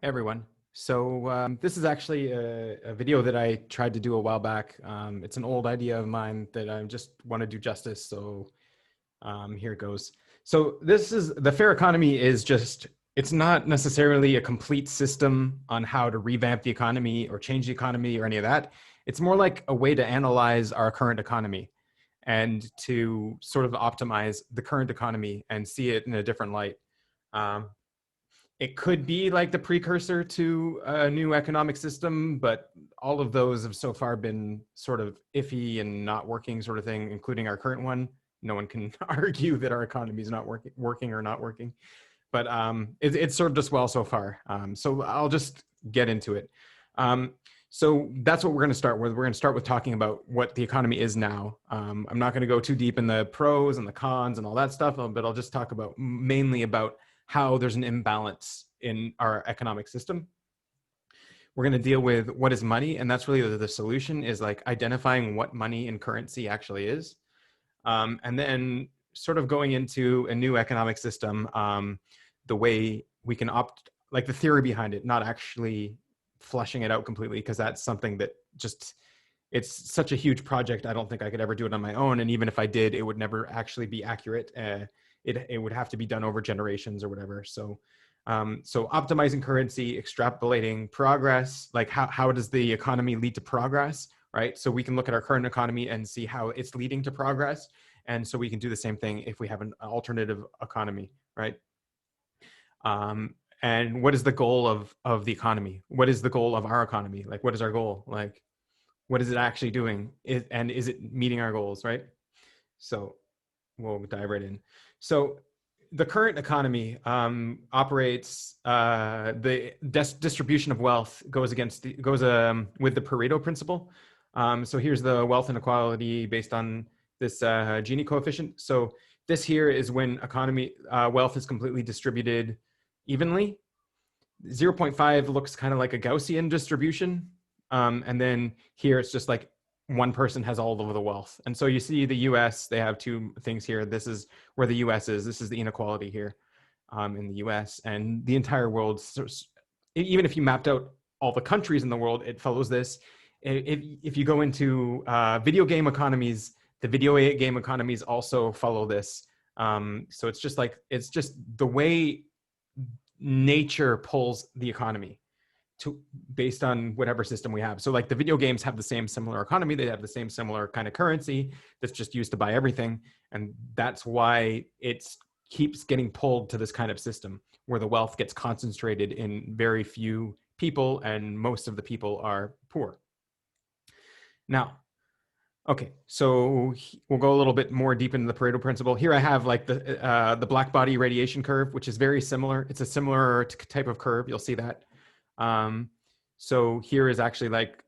Everyone. So this is actually a video that I tried to do a while back. It's an old idea of mine that I just want to do justice. So here it goes. So this is the fair economy is just, it's not necessarily a complete system on how to revamp the economy or change the economy or any of that. It's more like a way to analyze our current economy and to sort of optimize the current economy and see it in a different light. Um, it could be like the precursor to a new economic system, but all of those have so far been sort of iffy and not working sort of thing, including our current one. No one can argue that our economy is not working or not working, but it's served us well so far. So I'll just get into it. So that's what we're going to start with. We're going to start with talking about what the economy is now. I'm not going to go too deep in the pros and the cons and all that stuff, but I'll just talk about mainly about how there's an imbalance in our economic system. We're going to deal with what is money, and that's really the solution, is like identifying what money and currency actually is. And then sort of going into a new economic system, the way we can like the theory behind it, not actually flushing it out completely, because that's something that just, it's such a huge project. I don't think I could ever do it on my own. And even if I did, it would never actually be accurate. It would have to be done over generations or whatever. So optimizing currency, extrapolating progress, like how does the economy lead to progress, right? So we can look at our current economy and see how it's leading to progress. And so we can do the same thing if we have an alternative economy, right? And what is the goal of the economy? What is the goal of our economy? Like, what is our goal? Like, what is it actually doing? And is it meeting our goals, right? So we'll dive right in. So the current economy operates, the distribution of wealth goes with the Pareto principle. So here's the wealth inequality based on this Gini coefficient. So this here is when wealth is completely distributed evenly. 0.5 looks kind of like a Gaussian distribution. And then here it's just like one person has all of the wealth. And so you see the US, they have two things here. This is where the US is. This is the inequality here in the US. And the entire world, even if you mapped out all the countries in the world, it follows this. If you go into video game economies, the video game economies also follow this. So it's just the way nature pulls the economy based on whatever system we have. So like the video games have the same similar economy. They have the same similar kind of currency that's just used to buy everything. And that's why it keeps getting pulled to this kind of system where the wealth gets concentrated in very few people and most of the people are poor. Now, okay, so we'll go a little bit more deep into the Pareto principle. Here I have like the black body radiation curve, which is very similar. It's a similar type of curve. You'll see that. So here is actually like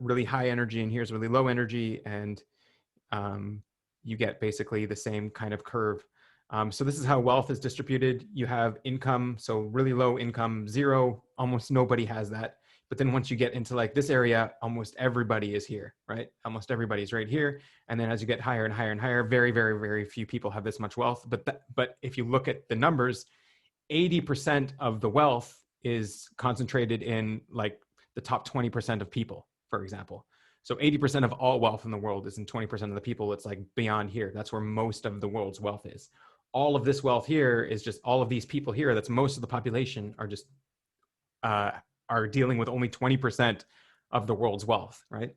really high energy and here's really low energy, and you get basically the same kind of curve. So this is how wealth is distributed. You have income, so really low income, zero, almost nobody has that. But then once you get into like this area, almost everybody is here, right? Almost everybody's right here. And then as you get higher and higher and higher, very, very, very few people have this much wealth. But if you look at the numbers, 80% of the wealth is concentrated in like the top 20% of people, for example. So 80% of all wealth in the world is in 20% of the people. It's like beyond here. That's where most of the world's wealth is. All of this wealth here is just all of these people here. That's most of the population are just are dealing with only 20% of the world's wealth, right?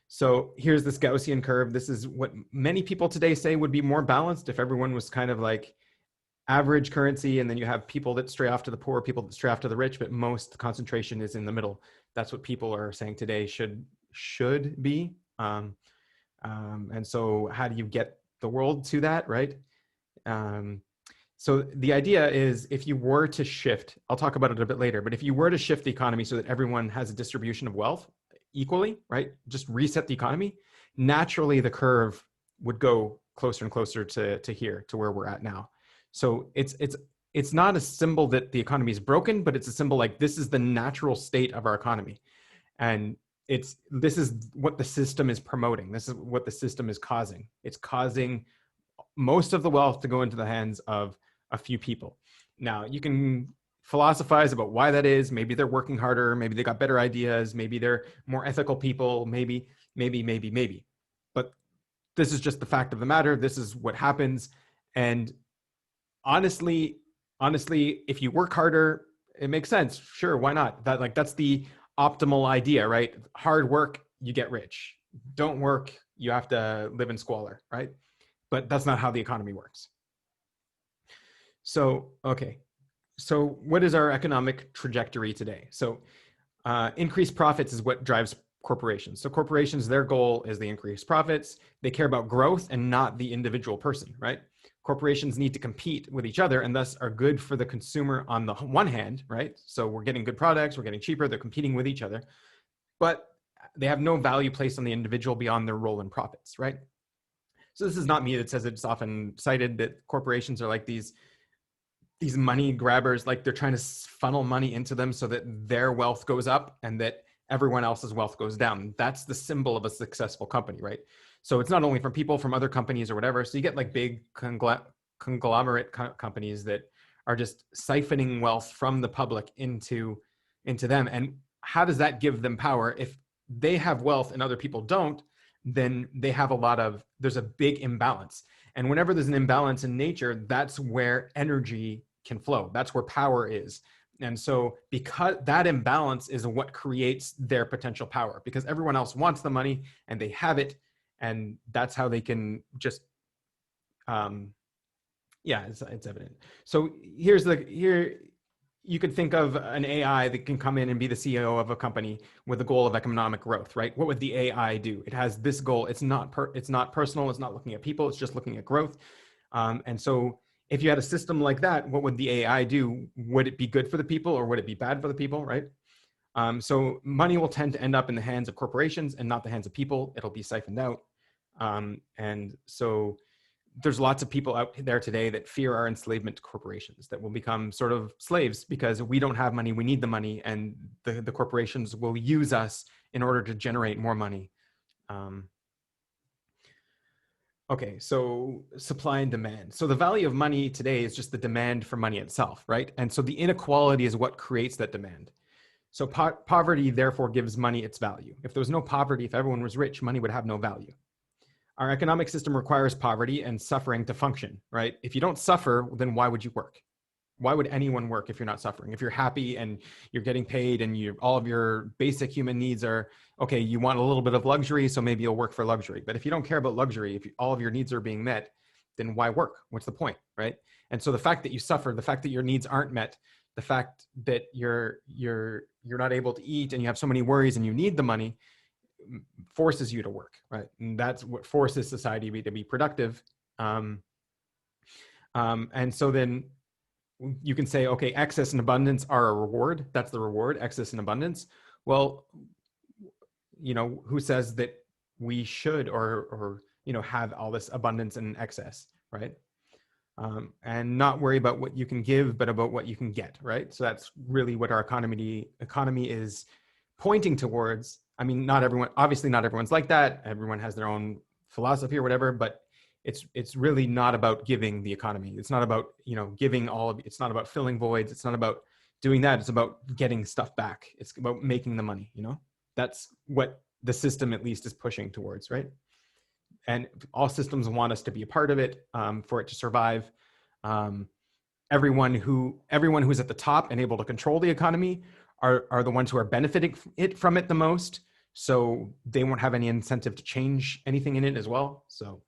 So here's this Gaussian curve. This is what many people today say would be more balanced if everyone was kind of like average currency, and then you have people that stray off to the poor, people that stray off to the rich, but most concentration is in the middle. That's what people are saying today should be. And so how do you get the world to that, right? So the idea is if you were to shift, I'll talk about it a bit later, but if you were to shift the economy so that everyone has a distribution of wealth equally, right? Just reset the economy, naturally the curve would go closer and closer to here, to where we're at now. So it's not a symbol that the economy is broken, but it's a symbol like this is the natural state of our economy. And this is what the system is promoting. This is what the system is causing. It's causing most of the wealth to go into the hands of a few people. Now, you can philosophize about why that is. Maybe they're working harder. Maybe they got better ideas. Maybe they're more ethical people. Maybe. But this is just the fact of the matter. This is what happens. And honestly, if you work harder, it makes sense. Sure, why not? That's the optimal idea, right? Hard work, you get rich. Don't work, you have to live in squalor, right? But that's not how the economy works. So, okay. So what is our economic trajectory today? So increased profits is what drives corporations. So corporations, their goal is the increased profits. They care about growth and not the individual person, right? Corporations need to compete with each other and thus are good for the consumer on the one hand, right? So we're getting good products, we're getting cheaper, they're competing with each other, but they have no value placed on the individual beyond their role in profits, right? So this is not me that says it. It's often cited that corporations are like these money grabbers, like they're trying to funnel money into them so that their wealth goes up and that everyone else's wealth goes down. That's the symbol of a successful company, right? So it's not only from people, from other companies or whatever. So you get like big conglomerate companies that are just siphoning wealth from the public into them. And how does that give them power? If they have wealth and other people don't, then they have there's a big imbalance. And whenever there's an imbalance in nature, that's where energy can flow. That's where power is. And so because that imbalance is what creates their potential power, because everyone else wants the money and they have it. And that's how they can just, it's evident. So here you could think of an AI that can come in and be the CEO of a company with the goal of economic growth, right? What would the AI do? It has this goal. It's not personal. It's not looking at people. It's just looking at growth. And so if you had a system like that, what would the AI do? Would it be good for the people or would it be bad for the people, right? So money will tend to end up in the hands of corporations and not the hands of people. It'll be siphoned out. And so there's lots of people out there today that fear our enslavement to corporations, that will become sort of slaves because we don't have money, we need the money, and the corporations will use us in order to generate more money. Okay, so supply and demand. So the value of money today is just the demand for money itself, right? And so the inequality is what creates that demand. So poverty therefore gives money its value. If there was no poverty, if everyone was rich, money would have no value. Our economic system requires poverty and suffering to function, right? If you don't suffer, then why would you work? Why would anyone work if you're not suffering? If you're happy and you're getting paid and all of your basic human needs are, okay, you want a little bit of luxury, so maybe you'll work for luxury. But if you don't care about luxury, if all of your needs are being met, then why work? What's the point, right? And so the fact that you suffer, the fact that your needs aren't met, the fact that you're not able to eat and you have so many worries and you need the money, forces you to work, right? And that's what forces society to be productive. And so then you can say, okay, excess and abundance are a reward. That's the reward, excess and abundance. Well, who says that we should or have all this abundance and excess, right? And not worry about what you can give, but about what you can get, right? So that's really what our economy is pointing towards. I mean, obviously not everyone's like that. Everyone has their own philosophy or whatever, but it's really not about giving the economy. It's not about, giving it's not about filling voids. It's not about doing that. It's about getting stuff back. It's about making the money, That's what the system at least is pushing towards, right? And all systems want us to be a part of it for it to survive. Everyone who's at the top and able to control the economy are the ones who are benefiting from it the most. So they won't have any incentive to change anything in it as well. So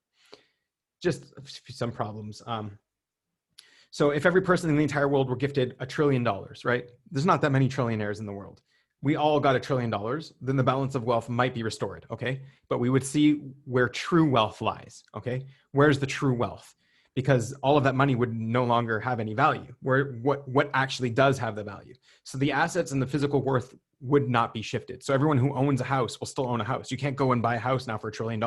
just some problems. So if every person in the entire world were gifted $1 trillion, right? There's not that many trillionaires in the world. We all got $1 trillion, then the balance of wealth might be restored, okay? But we would see where true wealth lies, okay? Where's the true wealth? Because all of that money would no longer have any value. What actually does have the value? So the assets and the physical worth would not be shifted. So everyone who owns a house will still own a house. You can't go and buy a house now for $1 trillion.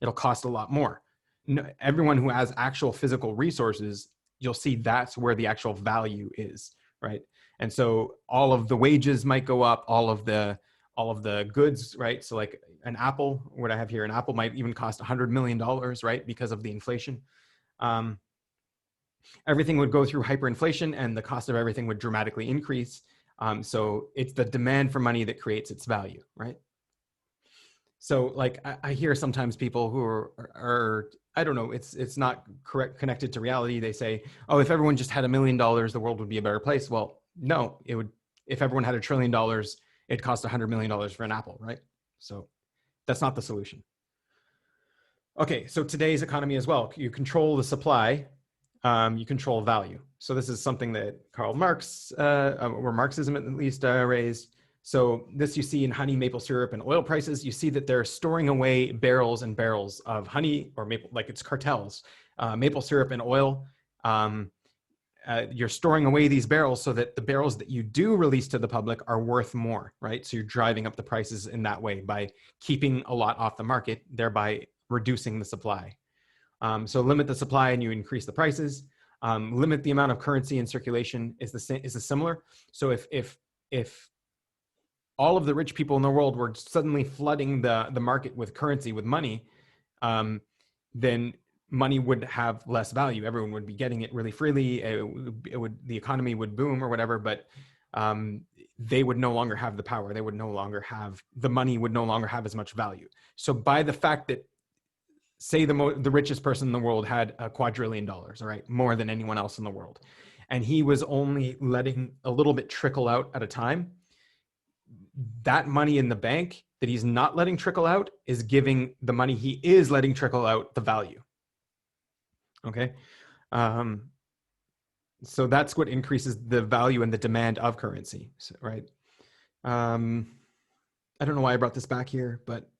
It'll cost a lot more. No, everyone who has actual physical resources, you'll see that's where the actual value is, right? And so all of the wages might go up, all of the goods, right? So like an apple, what I have here, an apple might even cost $100 million, right? Because of the inflation. everything would go through hyperinflation and the cost of everything would dramatically increase. So it's the demand for money that creates its value, right? So like I hear sometimes people who are I don't know, it's not correct connected to reality. They say, oh, if everyone just had $1 million, the world would be a better place. Well, no, it would. If everyone had $1 trillion, it'd cost $100 million for an apple, right? So that's not the solution. Okay, so today's economy as well. You control the supply, you control value. So this is something that Karl Marx, or Marxism at least, raised. So this you see in honey, maple syrup, and oil prices. You see that they're storing away barrels and barrels of honey or maple, like it's cartels, maple syrup and oil. You're storing away these barrels so that the barrels that you do release to the public are worth more, right? So you're driving up the prices in that way by keeping a lot off the market, thereby reducing the supply. So limit the supply and you increase the prices. Limit the amount of currency in circulation is similar. So if all of the rich people in the world were suddenly flooding the market with currency, with money, then money would have less value. Everyone would be getting it really freely. The economy would boom or whatever, but they would no longer have the power. They would no longer have, the money would no longer have as much value. So by the fact that, say the richest person in the world had $1 quadrillion, all right, more than anyone else in the world, and he was only letting a little bit trickle out at a time, that money in the bank that he's not letting trickle out is giving the money he is letting trickle out the value. Okay. So that's what increases the value and the demand of currency, right? I don't know why I brought this back here, but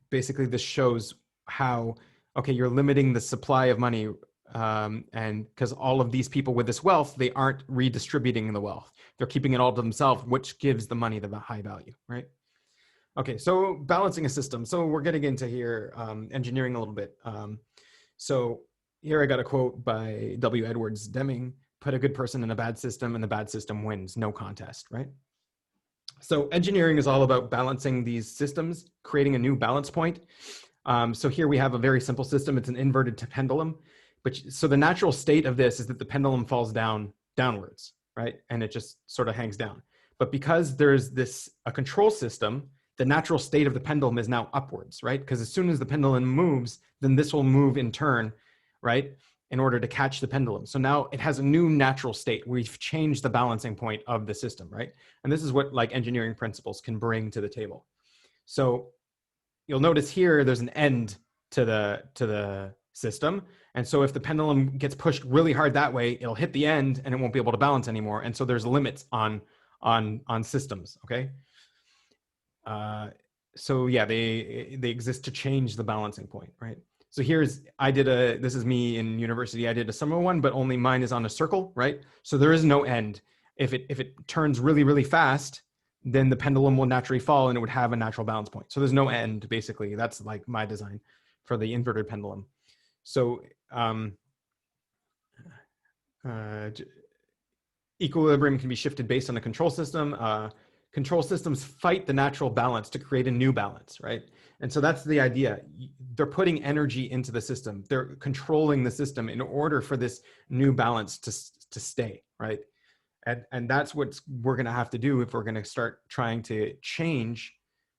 basically this shows how, okay, you're limiting the supply of money, and because all of these people with this wealth, they aren't redistributing the wealth. They're keeping it all to themselves, which gives the money the high value, right? Okay, so balancing a system. So we're getting into here engineering a little bit. So here I got a quote by W. Edwards Deming: put a good person in a bad system and the bad system wins, no contest, right? So engineering is all about balancing these systems, creating a new balance point. So here we have a very simple system. It's an inverted pendulum. But so the natural state of this is that the pendulum falls downwards, right? And it just sort of hangs down. But because there's a control system, the natural state of the pendulum is now upwards, right? Because as soon as the pendulum moves, then this will move in turn, right? In order to catch the pendulum. So now it has a new natural state. We've changed the balancing point of the system, right? And this is what like engineering principles can bring to the table. So you'll notice here, there's an end to the system. And so if the pendulum gets pushed really hard that way, it'll hit the end and it won't be able to balance anymore. And so there's limits on systems, okay? So yeah, they exist to change the balancing point, right? So this is me in university. I did a similar one, but only mine is on a circle, right? So there is no end. If it turns really, really fast, then the pendulum will naturally fall and it would have a natural balance point. So there's no end, basically. That's like my design for the inverted pendulum. So equilibrium can be shifted based on a control system. Control systems fight the natural balance to create a new balance, right? And so that's the idea. They're putting energy into the system. They're controlling the system in order for this new balance to stay, right? And that's what we're going to have to do if we're going to start trying to change,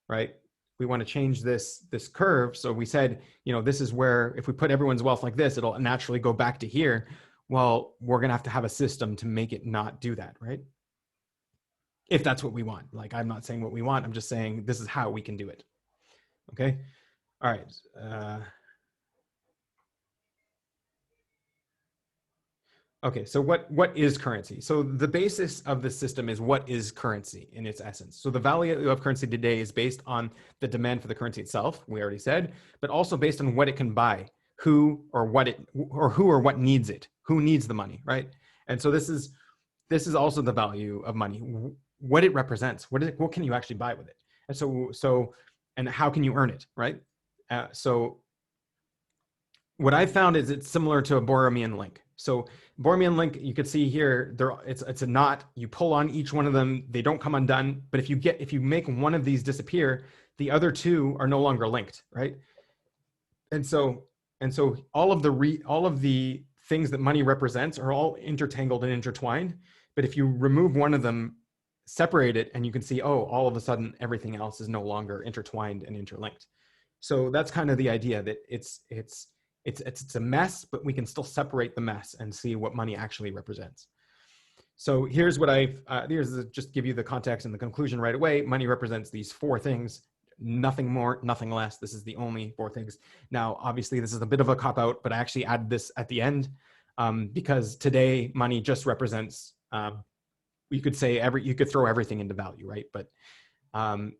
right? We want to change this curve. So we said, this is where if we put everyone's wealth like this, it'll naturally go back to here. Well, we're going to have a system to make it not do that, right? If that's what we want. Like, I'm not saying what we want. I'm just saying this is how we can do it. Okay. All right. Okay, so what is currency? So the basis of the system is what is currency in its essence. So the value of currency today is based on the demand for the currency itself, we already said, but also based on what it can buy, who or what needs it, who needs the money, right? And so this is also the value of money, what it represents, what can you actually buy with it, and and how can you earn it, right? So what I found is it's similar to a Borromean link. So Borromean link, you can see here, it's a knot. You pull on each one of them; they don't come undone. But if you make one of these disappear, the other two are no longer linked, right? And so all of the things that money represents are all intertangled and intertwined. But if you remove one of them, separate it, and you can see, oh, all of a sudden everything else is no longer intertwined and interlinked. So that's kind of the idea, that it's a mess, but we can still separate the mess and see what money actually represents. So here's what just give you the context and the conclusion right away. Money represents these four things, nothing more, nothing less. This is the only four things. Now, obviously this is a bit of a cop out, but I actually added this at the end because today money just represents, you could say you could throw everything into value, right? But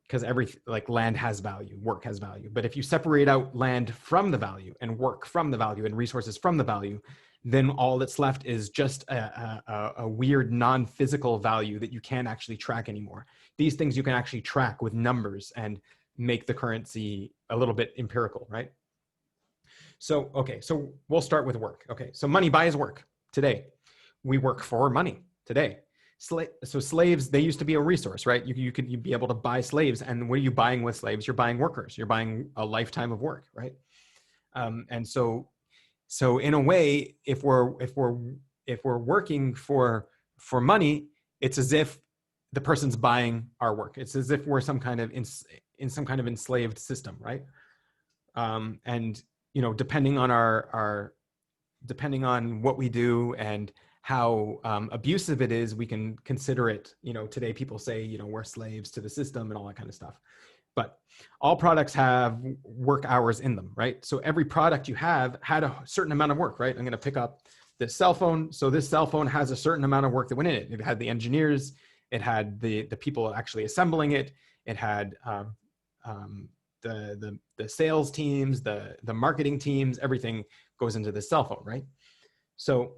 because like land has value, work has value. But if you separate out land from the value and work from the value and resources from the value, then all that's left is just a weird non-physical value that you can't actually track anymore. These things you can actually track with numbers and make the currency a little bit empirical, right? So, okay, so we'll start with work. Okay, so money buys work today. We work for money today. So slaves, they used to be a resource, right? You'd be able to buy slaves, and what are you buying with slaves? You're buying workers. You're buying a lifetime of work, right? And so in a way, if we're working for money, it's as if the person's buying our work. It's as if we're some kind of in some kind of enslaved system, right? And depending on depending on what we do and how abusive it is, we can consider it, today people say, we're slaves to the system and all that kind of stuff. But all products have work hours in them, right? So every product you have had a certain amount of work, right? I'm going to pick up this cell phone. So this cell phone has a certain amount of work that went in it. It had the engineers, it had the people actually assembling it. It had the sales teams, the marketing teams, everything goes into the cell phone, right? So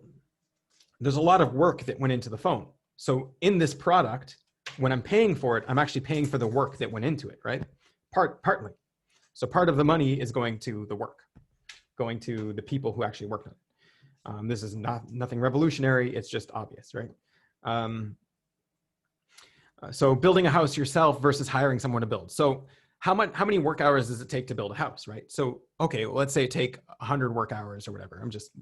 there's a lot of work that went into the phone. So in this product, when I'm paying for it, I'm actually paying for the work that went into it, right? Partly. So part of the money is going to the work, going to the people who actually worked on it. This is nothing revolutionary. It's just obvious, right? So building a house yourself versus hiring someone to build. So how many work hours does it take to build a house, right? So, okay, well, let's say it take 100 work hours or whatever. I'm just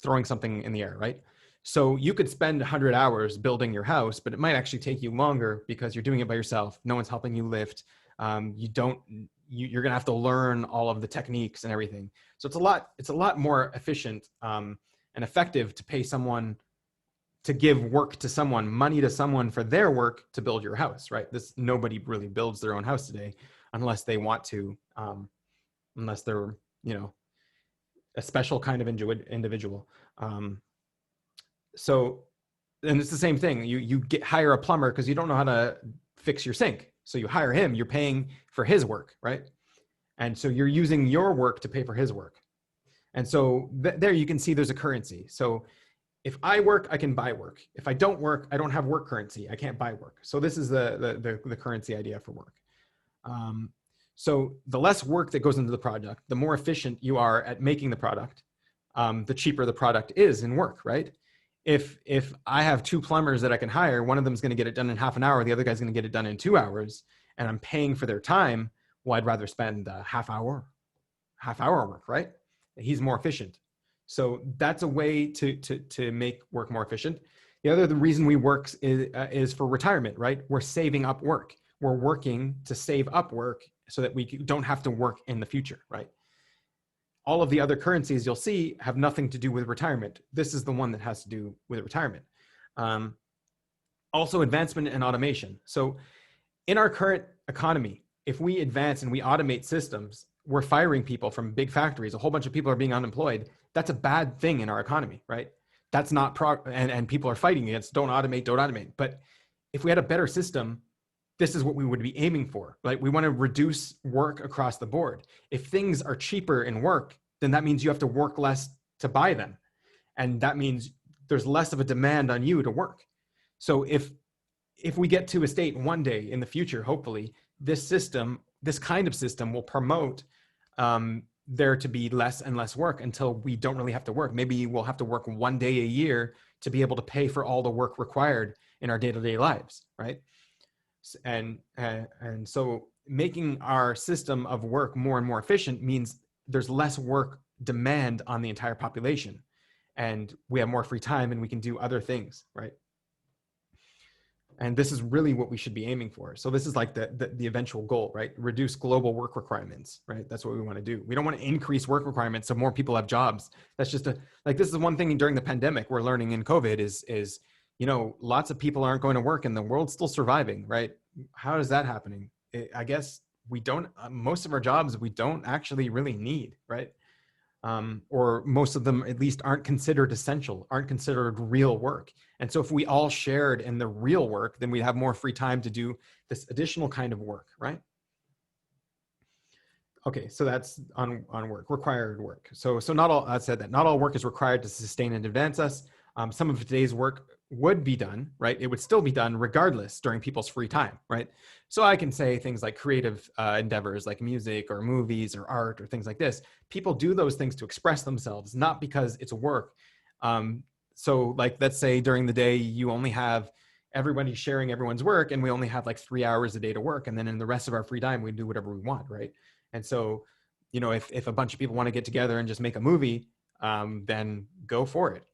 throwing something in the air, right? So you could spend 100 hours building your house, but it might actually take you longer because you're doing it by yourself. No one's helping you lift. You're going to have to learn all of the techniques and everything. So it's a lot more efficient and effective to pay someone, to give work to someone, money to someone for their work to build your house, right? Nobody really builds their own house today unless they want to, unless they're, a special kind of individual. So, and it's the same thing. You hire a plumber because you don't know how to fix your sink. So you hire him, you're paying for his work, right? And so you're using your work to pay for his work. And so there you can see there's a currency. So if I work, I can buy work. If I don't work, I don't have work currency. I can't buy work. So this is the currency idea for work. So the less work that goes into the product, the more efficient you are at making the product, the cheaper the product is in work, right? If I have two plumbers that I can hire, one of them is going to get it done in half an hour, the other guy's going to get it done in 2 hours, and I'm paying for their time, well, I'd rather spend half hour work, right? He's more efficient. So that's a way to make work more efficient. The reason we work is for retirement, right? We're saving up work. We're working to save up work so that we don't have to work in the future, right? All of the other currencies you'll see have nothing to do with retirement. This is the one that has to do with retirement. Also advancement and automation. So in our current economy, if we advance and we automate systems, we're firing people from big factories. A whole bunch of people are being unemployed. That's a bad thing in our economy, right? That's not and people are fighting against don't automate. But if we had a better system, this is what we would be aiming for. Like, we want to reduce work across the board. If things are cheaper in work, then that means you have to work less to buy them. And that means there's less of a demand on you to work. So if we get to a state one day in the future, hopefully, this kind of system will promote there to be less and less work until we don't really have to work. Maybe we'll have to work 1 day a year to be able to pay for all the work required in our day-to-day lives, right? And so making our system of work more and more efficient means there's less work demand on the entire population. and we have more free time and we can do other things, right? And this is really what we should be aiming for. So this is like the eventual goal, right? Reduce global work requirements, right? That's what we want to do. We don't want to increase work requirements so more people have jobs. That's just like, this is one thing during the pandemic we're learning in COVID is, you know, lots of people aren't going to work and the world's still surviving, right? How is that happening? I guess we don't, most of our jobs we don't actually really need, right? Or most of them at least aren't considered essential, aren't considered real work. And so if we all shared in the real work, then we'd have more free time to do this additional kind of work, right? Okay, so that's on work, required work. So not all, I said that not all work is required to sustain and advance us. Some of today's work would be done, right? It would still be done regardless during people's free time, right? So I can say things like creative endeavors like music or movies or art or things like this. People do those things to express themselves, not because it's work. So like, let's say during the day, you only have everybody sharing everyone's work and we only have like 3 hours a day to work. And then in the rest of our free time, we do whatever we want, right? And so, you know, if a bunch of people want to get together and just make a movie, then go for it.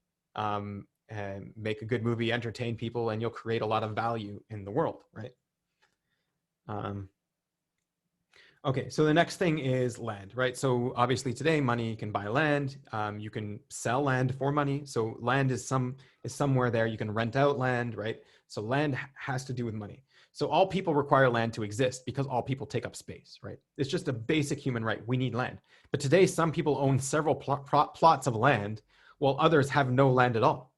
And make a good movie, entertain people, and you'll create a lot of value in the world, right? Okay, so the next thing is land, right? So obviously today, money can buy land. You can sell land for money. So land is somewhere there. You can rent out land, right? So land has to do with money. So all people require land to exist because all people take up space, right? It's just a basic human right. We need land. But today, some people own several plots of land while others have no land at all.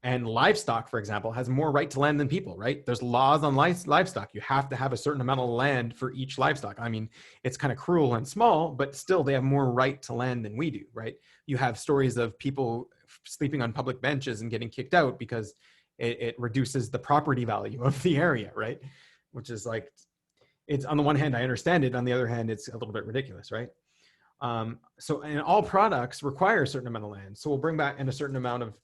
And livestock, for example, has more right to land than people, right? There's laws on livestock. You have to have a certain amount of land for each livestock. I mean, it's kind of cruel and small, but still they have more right to land than we do, right? You have stories of people sleeping on public benches and getting kicked out because it reduces the property value of the area, right? Which is like, it's on the one hand, I understand it. On the other hand, it's a little bit ridiculous, right? So, and all products require a certain amount of land. So we'll bring back in a certain amount of,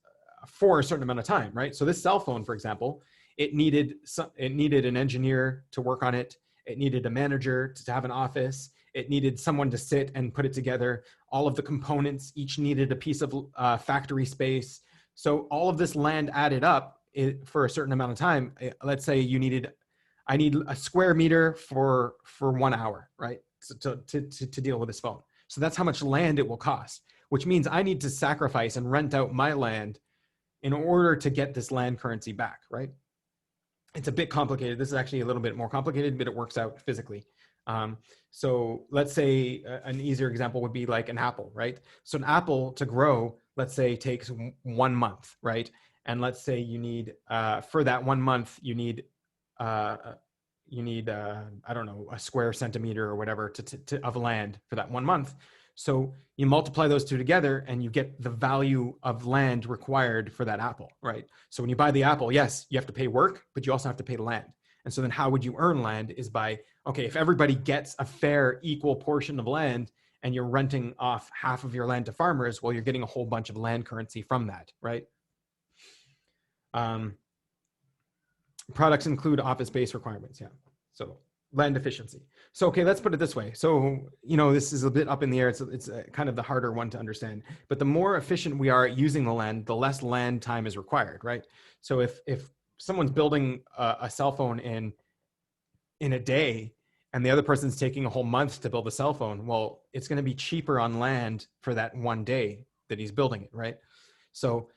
for a certain amount of time, right? So this cell phone, for example, it needed an engineer to work on it. It needed a manager to have an office. It needed someone to sit and put it together. All of the components each needed a piece of factory space. So all of this land added up for a certain amount of time. Let's say I need a square meter for 1 hour, right? So to deal with this phone. So that's how much land it will cost, which means I need to sacrifice and rent out my land in order to get this land currency back, right? It's a bit complicated. This is actually a little bit more complicated, but it works out physically. So let's say an easier example would be like an apple, right? So an apple to grow, let's say, takes 1 month, right? And let's say you need, for that 1 month, you need, I don't know, a square centimeter or whatever of land for that 1 month. So you multiply those two together and you get the value of land required for that apple, right? So when you buy the apple, yes, you have to pay work, but you also have to pay the land. And so then how would you earn land is by, okay, if everybody gets a fair equal portion of land and you're renting off half of your land to farmers, well, you're getting a whole bunch of land currency from that, right? Products include office-based requirements, yeah. So land efficiency. So, okay, let's put it this way. So, you know, this is a bit up in the air. It's kind of the harder one to understand. But the more efficient we are at using the land, the less land time is required, right? So if someone's building a cell phone in a day and the other person's taking a whole month to build a cell phone, well, it's going to be cheaper on land for that 1 day that he's building it, right? So,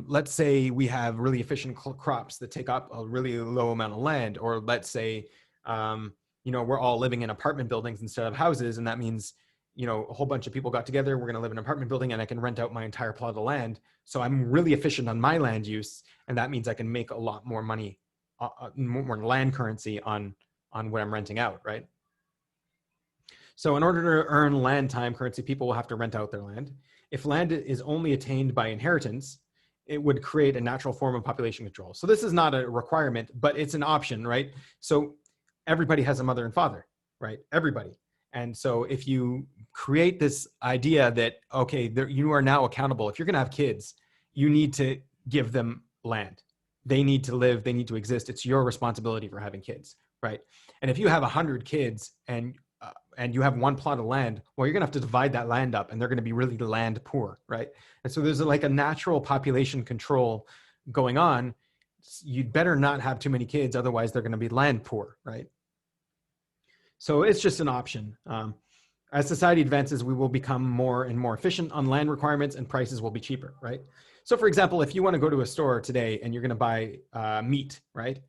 let's say we have really efficient crops that take up a really low amount of land, or let's say, you know, we're all living in apartment buildings instead of houses. And that means, you know, a whole bunch of people got together, we're going to live in an apartment building and I can rent out my entire plot of land. So I'm really efficient on my land use. And that means I can make a lot more money, more land currency on what I'm renting out, right? So in order to earn land time currency, people will have to rent out their land. If land is only attained by inheritance, it would create a natural form of population control. So this is not a requirement, but it's an option, right? So everybody has a mother and father, right? Everybody. And so if you create this idea that, okay, you are now accountable. If you're going to have kids, you need to give them land. They need to live, they need to exist. It's your responsibility for having kids, right? And if you have 100 kids and and you have one plot of land, well, you're going to have to divide that land up, and they're going to be really land poor, right? And so there's like a natural population control going on. You'd better not have too many kids, otherwise they're going to be land poor, right? So it's just an option. As society advances, we will become more and more efficient on land requirements, and prices will be cheaper, right? So for example, if you want to go to a store today and you're going to buy meat, right?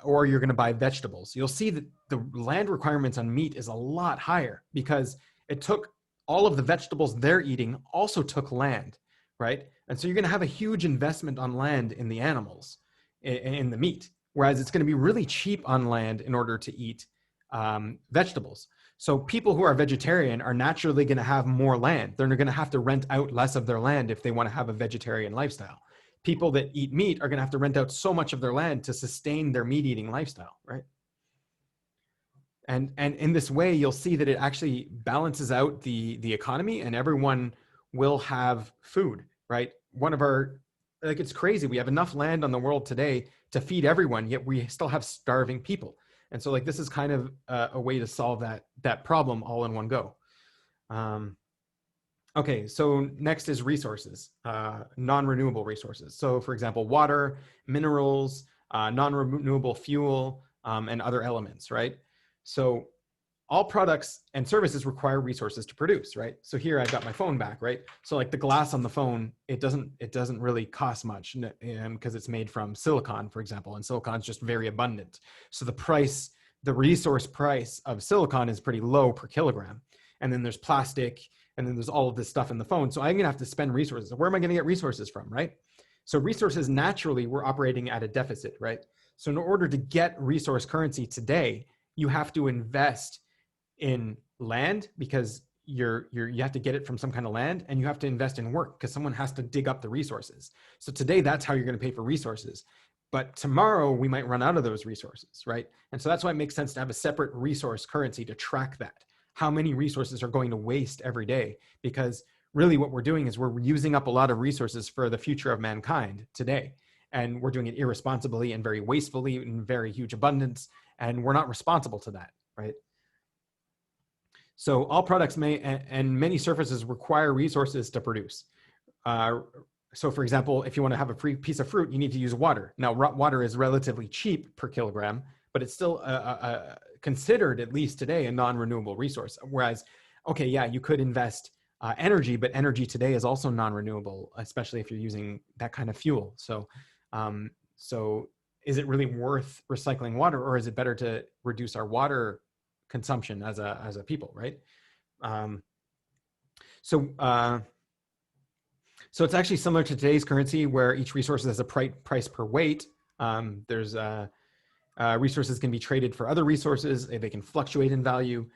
Or you're going to buy vegetables, you'll see that the land requirements on meat is a lot higher because it took all of the vegetables they're eating also took land, right? And so you're going to have a huge investment on land in the animals, in the meat, whereas it's going to be really cheap on land in order to eat vegetables. So people who are vegetarian are naturally going to have more land. They're going to have to rent out less of their land if they want to have a vegetarian lifestyle. People that eat meat are going to have to rent out so much of their land to sustain their meat eating lifestyle, right? And in this way, you'll see that it actually balances out the economy, and everyone will have food, right? It's crazy. We have enough land on the world today to feed everyone, yet we still have starving people. And so this is kind of a way to solve that problem all in one go. Okay, so next is resources, non-renewable resources. So for example, water, minerals, non-renewable fuel, and other elements, right? So all products and services require resources to produce, right? So here I've got my phone back, right? So like the glass on the phone, it doesn't really cost much because it's made from silicon, for example, and silicon is just very abundant. So the resource price of silicon is pretty low per kilogram. And then there's plastic, and then there's all of this stuff in the phone. So I'm gonna have to spend resources. Where am I gonna get resources from, right? So resources, naturally, we're operating at a deficit, right? So in order to get resource currency today, you have to invest in land because you have to get it from some kind of land, and you have to invest in work because someone has to dig up the resources. So today, that's how you're going to pay for resources. But tomorrow we might run out of those resources, right? And so that's why it makes sense to have a separate resource currency to track that. How many resources are going to waste every day? Because really what we're doing is we're using up a lot of resources for the future of mankind today. And we're doing it irresponsibly and very wastefully in very huge abundance. And we're not responsible to that, right? So all products and many surfaces require resources to produce. So for example, if you want to have a free piece of fruit, you need to use water. Now, water is relatively cheap per kilogram, but it's still considered, at least today, a non-renewable resource. Whereas, okay, yeah, you could invest energy, but energy today is also non-renewable, especially if you're using that kind of fuel. So is it really worth recycling water, or is it better to reduce our water consumption as a people, right? So it's actually similar to today's currency, where each resource has a price per weight. Resources can be traded for other resources. They can fluctuate in value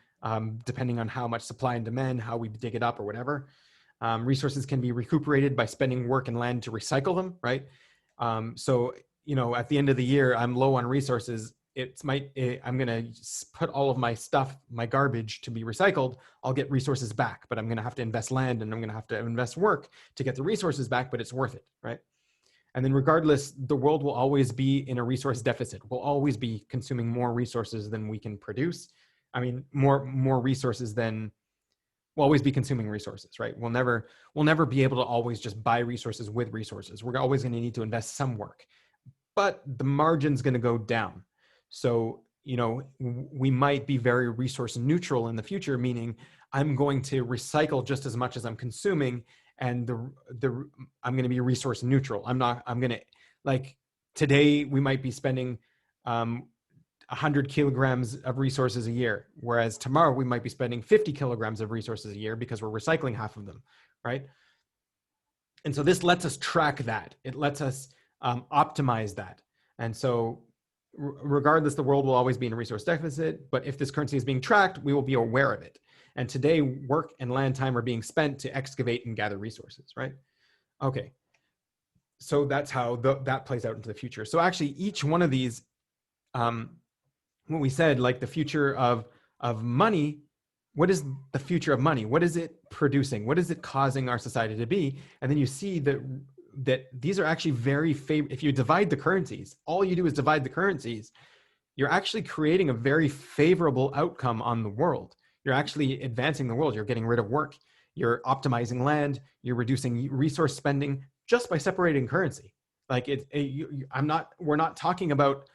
depending on how much supply and demand, how we dig it up or whatever. Resources can be recuperated by spending work and land to recycle them, right? So, at the end of the year, I'm low on resources. I'm going to put all of my stuff, my garbage, to be recycled. I'll get resources back, but I'm going to have to invest land, and I'm going to have to invest work to get the resources back, but it's worth it, right? And then regardless, the world will always be in a resource deficit. We'll always be consuming more resources than we can produce. I mean, more resources than we'll always be consuming resources, right? We'll never be able to always just buy resources with resources. We're always going to need to invest some work, but the margin's going to go down. So, we might be very resource neutral in the future, meaning I'm going to recycle just as much as I'm consuming, and I'm going to be resource neutral. Today we might be spending 100 kilograms of resources a year, whereas tomorrow we might be spending 50 kilograms of resources a year because we're recycling half of them, right? And so this lets us track that. It lets us optimize that. And so regardless, the world will always be in a resource deficit, but if this currency is being tracked, we will be aware of it. And today, work and land time are being spent to excavate and gather resources, right? Okay, so that's how that plays out into the future. So actually, each one of these, what we said, like the future of money, what is the future of money? What is it producing? What is it causing our society to be? And then you see that these are actually very favorable. If you divide the currencies, all you do is divide the currencies, you're actually creating a very favorable outcome on the world. You're actually advancing the world. You're getting rid of work. You're optimizing land. You're reducing resource spending just by separating currency. Like we're not talking about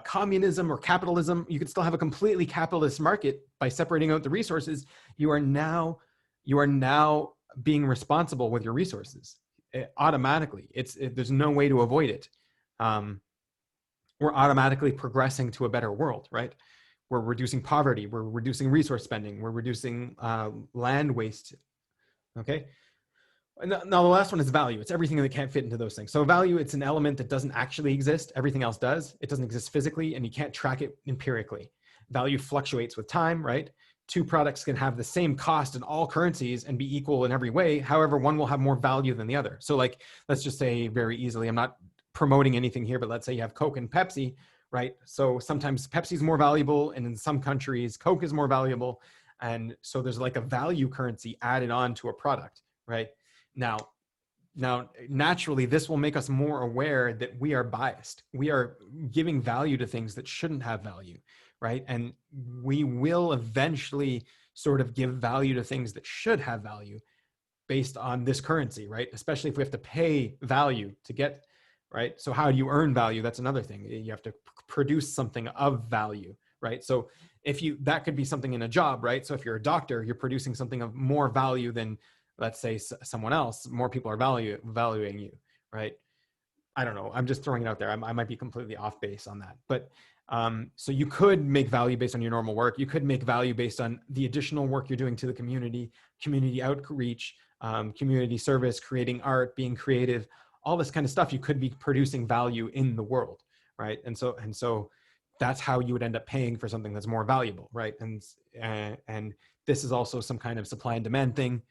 communism or capitalism. You could still have a completely capitalist market by separating out the resources. You are now being responsible with your resources automatically. There's no way to avoid it. We're automatically progressing to a better world, right? We're reducing poverty. We're reducing resource spending. We're reducing land waste. Okay. Now the last one is value. It's everything that can't fit into those things. So value, it's an element that doesn't actually exist. Everything else does. It doesn't exist physically, and you can't track it empirically. Value fluctuates with time, right? Two products can have the same cost in all currencies and be equal in every way. However, one will have more value than the other. So like, let's just say very easily, I'm not promoting anything here, but let's say you have Coke and Pepsi, right? So sometimes Pepsi is more valuable, and in some countries, Coke is more valuable. And so there's like a value currency added on to a product, right? Now, naturally, this will make us more aware that we are biased. We are giving value to things that shouldn't have value, right? And we will eventually sort of give value to things that should have value based on this currency, right? Especially if we have to pay value to get, right? So how do you earn value? That's another thing. You have to produce something of value, right? So that could be something in a job, right? So if you're a doctor, you're producing something of more value than, let's say, someone else. More people are valuing you, right? I don't know. I'm just throwing it out there. I might be completely off base on that. But so you could make value based on your normal work. You could make value based on the additional work you're doing to the community outreach, community service, creating art, being creative, all this kind of stuff. You could be producing value in the world, right? And so that's how you would end up paying for something that's more valuable, right? And this is also some kind of supply and demand thing.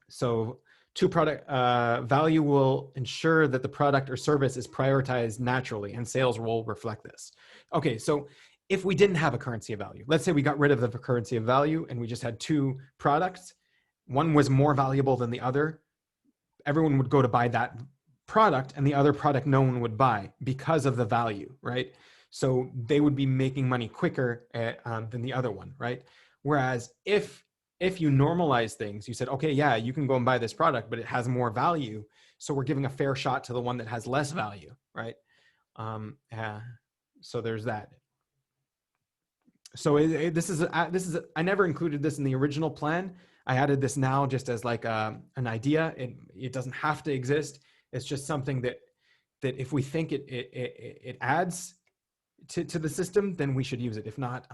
So value will ensure that the product or service is prioritized naturally, and sales will reflect this. Okay, so if we didn't have a currency of value, let's say we got rid of the currency of value and we just had two products, one was more valuable than the other, everyone would go to buy that product, and the other product no one would buy because of the value, right? So they would be making money quicker than the other one, right? Whereas if you normalize things, you said, okay, yeah, you can go and buy this product, but it has more value. So we're giving a fair shot to the one that has less value, right? So there's that. So this is I never included this in the original plan. I added this now just as like an idea. It doesn't have to exist. It's just something that if we think it adds to the system, then we should use it. If not,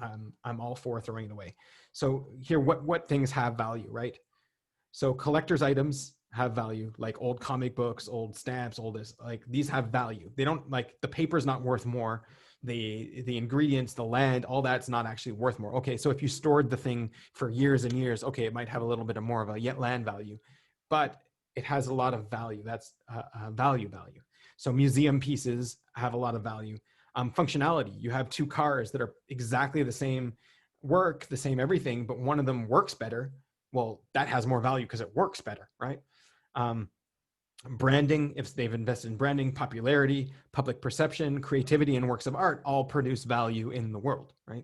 I'm all for throwing it away. So here, what things have value, right? So collector's items have value, like old comic books, old stamps, like these have value. They don't, like, the paper's not worth more. The ingredients, the land, all that's not actually worth more. Okay, so if you stored the thing for years and years, okay, it might have a little bit more of a land value, but it has a lot of value. That's value. So museum pieces have a lot of value. Functionality, you have two cars that are exactly the same work, the same everything, but one of them works better. Well, that has more value because it works better, right? Branding, if they've invested in branding, popularity, public perception, creativity, and works of art all produce value in the world, right?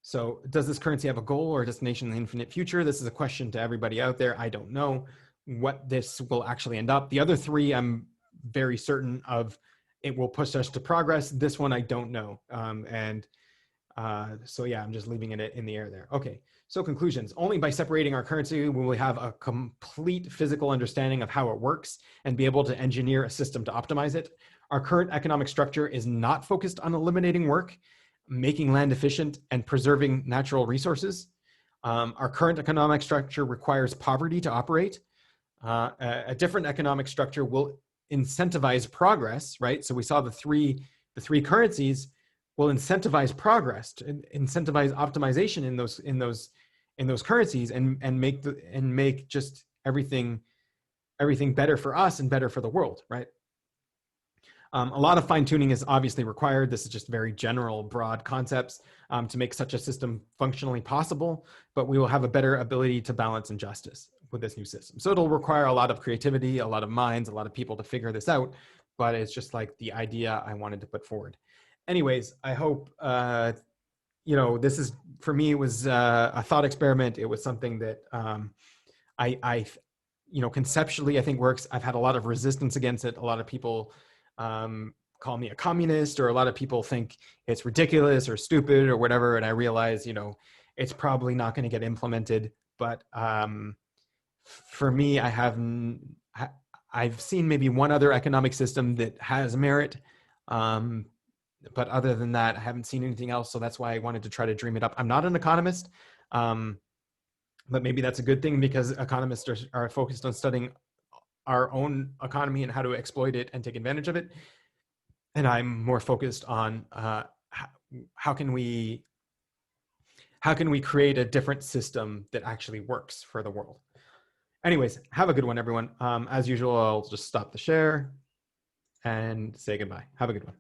So does this currency have a goal or a destination in the infinite future? This is a question to everybody out there. I don't know what this will actually end up. The other three, I'm very certain of it will push us to progress. This one, I don't know. So yeah, I'm just leaving it in the air there. Okay, so conclusions. Only by separating our currency will we have a complete physical understanding of how it works and be able to engineer a system to optimize it. Our current economic structure is not focused on eliminating work, making land efficient, and preserving natural resources. Our current economic structure requires poverty to operate. A different economic structure will incentivize progress, right? So we saw the three currencies will incentivize progress, to incentivize optimization in those currencies, and make just everything better for us and better for the world, right? A lot of fine tuning is obviously required. This is just very general, broad concepts to make such a system functionally possible, but we will have a better ability to balance injustice with this new system. So it'll require a lot of creativity, a lot of minds, a lot of people to figure this out, but it's just like the idea I wanted to put forward. Anyways, I hope you know, this is, for me, it was a thought experiment. It was something that I, you know, conceptually I think works. I've had a lot of resistance against it. A lot of people call me a communist, or a lot of people think it's ridiculous or stupid or whatever. And I realize, you know, it's probably not going to get implemented. But for me, I've seen maybe one other economic system that has merit. But other than that, I haven't seen anything else. So that's why I wanted to try to dream it up. I'm not an economist, but maybe that's a good thing, because economists are focused on studying our own economy and how to exploit it and take advantage of it. And I'm more focused on how can we create a different system that actually works for the world. Anyways, have a good one, everyone. As usual, I'll just stop the share and say goodbye. Have a good one.